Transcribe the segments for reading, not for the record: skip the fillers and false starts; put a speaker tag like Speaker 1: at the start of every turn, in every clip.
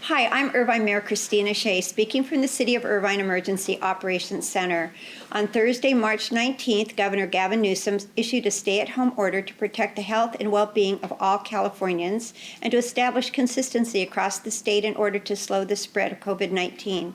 Speaker 1: Hi, I'm Irvine Mayor Christina Shea, speaking from the City of Irvine Emergency Operations Center. On Thursday, March 19th, Governor Gavin Newsom issued a stay-at-home order to protect the health and well-being of all Californians and to establish consistency across the state in order to slow the spread of COVID-19.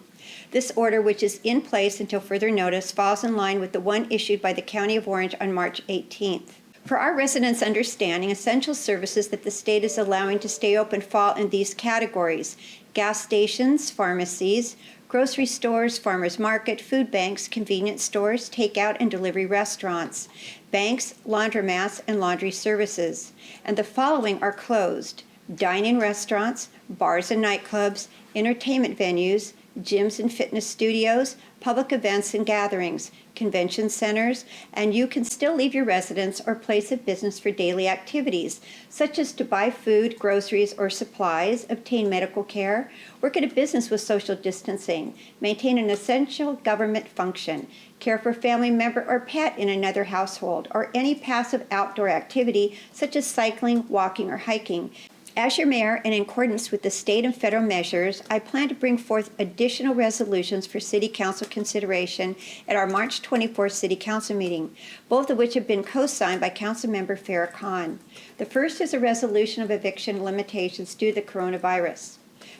Speaker 1: This order, which is in place until further notice, falls in line with the one issued by the County of Orange on March 18th. For our residents' understanding, essential services that the state is allowing to stay open fall in these categories: gas stations, pharmacies, grocery stores, farmers market, food banks, convenience stores, takeout and delivery restaurants, banks, laundromats, and laundry services. And the following are closed: dine-in restaurants, bars and nightclubs, entertainment venues, gyms and fitness studios, public events and gatherings, convention centers, and you can still leave your residence or place of business for daily activities, such as to buy food, groceries, or supplies, obtain medical care, work at a business with social distancing, maintain an essential government function, care for a family member or pet in another household, or any passive outdoor activity such as cycling, walking, or hiking. As your mayor, and in accordance with the state and federal measures, I plan to bring forth additional resolutions for City Council consideration at our March 24th City Council meeting, both of which have been co-signed by Councilmember Farrah Khan. The first is a resolution of eviction limitations due to the coronavirus.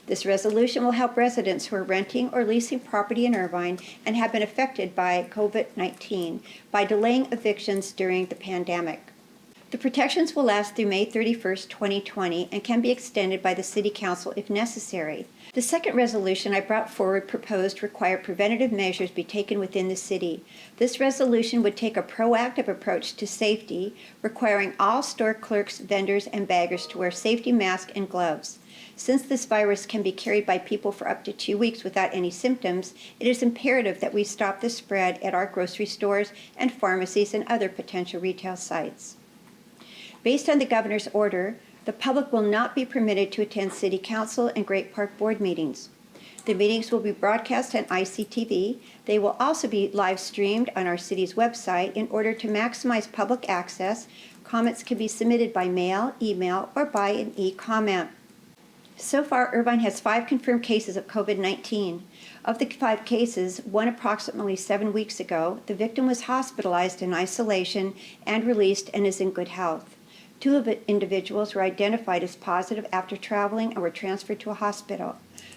Speaker 1: This resolution will help residents who are renting or leasing property in Irvine and have been affected by COVID-19 by delaying evictions during the pandemic. The protections will last through May 31st, 2020, and can be extended by the City Council if necessary. The second resolution I brought forward proposed require preventative measures be taken within the city. This resolution would take a proactive approach to safety, requiring all store clerks, vendors, and baggers to wear safety masks and gloves. Since this virus can be carried by people for up to 2 weeks without any symptoms, it is imperative that we stop the spread at our grocery stores and pharmacies and other potential retail sites. Based on the governor's order, the public will not be permitted to attend City Council and Great Park Board meetings. The meetings will be broadcast on ICTV. They will also be live streamed on our city's website. In order to maximize public access, comments can be submitted by mail, email, or by an e-comment. So far, Irvine has 5 confirmed cases of COVID-19. Of the 5 cases, one approximately 7 weeks ago, the victim was hospitalized in isolation and released and is in good health. 2 of the individuals were identified as positive after traveling and were transferred to a hospital.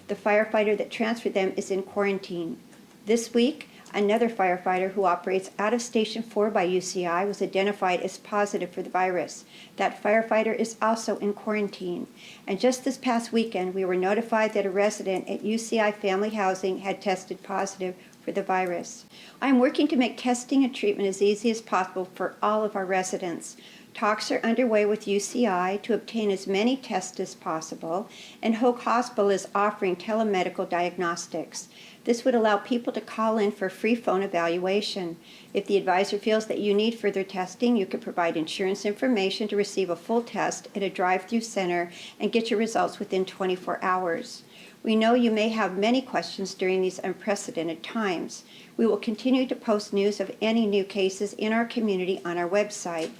Speaker 1: The firefighter that transferred them is in quarantine. This week, another firefighter who operates out of Station 4 by UCI was identified as positive for the virus. That firefighter is also in quarantine. And just this past weekend, we were notified that a resident at UCI Family Housing had tested positive for the virus. I am working to make testing and treatment as easy as possible for all of our residents. Talks are underway with UCI to obtain as many tests as possible, and Hoag Hospital is offering telemedical diagnostics. This would allow people to call in for free phone evaluation. If the advisor feels that you need further testing, you can provide insurance information to receive a full test at a drive-through center and get your results within 24 hours. We know you may have many questions during these unprecedented times. We will continue to post news of any new cases in our community on our website.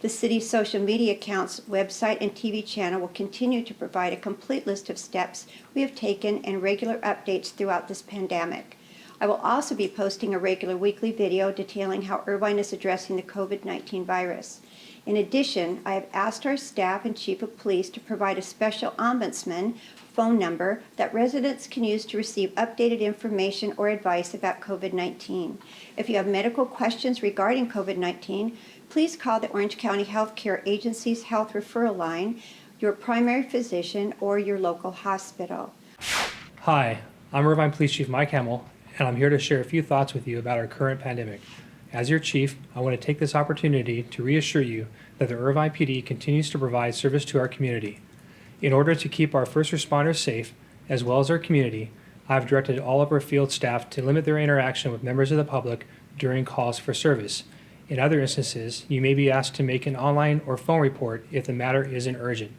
Speaker 1: The city's social media accounts, website, and TV channel will continue to provide a complete list of steps we have taken and regular updates throughout this pandemic. I will also be posting a regular weekly video detailing how Irvine is addressing the COVID-19 virus. In addition, I have asked our staff and chief of police to provide a special ombudsman phone number that residents can use to receive updated information or advice about COVID-19. If you have medical questions regarding COVID-19, please call the Orange County Health Care Agency's health referral line, your primary physician, or your local hospital.
Speaker 2: Hi, I'm Irvine Police Chief Mike Hamill, and I'm here to share a few thoughts with you about our current pandemic. As your chief, I want to take this opportunity to reassure you that the Irvine PD continues to provide service to our community. In order to keep our first responders safe, as well as our community, I've directed all of our field staff to limit their interaction with members of the public during calls for service. In other instances, you may be asked to make an online or phone report if the matter isn't urgent.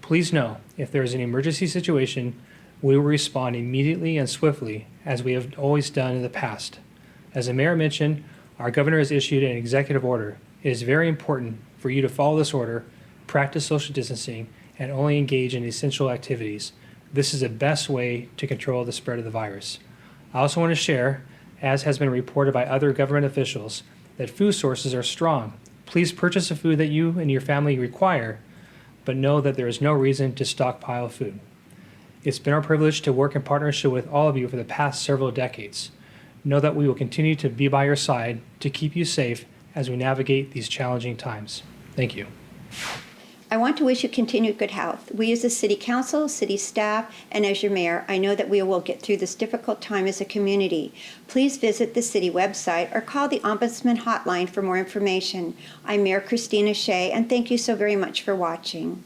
Speaker 2: Please know, if there is an emergency situation, we will respond immediately and swiftly, as we have always done in the past. As the mayor mentioned, our governor has issued an executive order. It is very important for you to follow this order, practice social distancing, and only engage in essential activities. This is the best way to control the spread of the virus. I also want to share, as has been reported by other government officials, that food sources are strong. Please purchase the food that you and your family require, but know that there is no reason to stockpile food. It's been our privilege to work in partnership with all of you for the past several decades. Know that we will continue to be by your side to keep you safe as we navigate these challenging times. Thank you.
Speaker 1: I want to wish you continued good health. We as a city council, city staff, and as your mayor, I know that we will get through this difficult time as a community. Please visit the city website or call the Ombudsman hotline for more information. I'm Mayor Christina Shea, and thank you so very much for watching.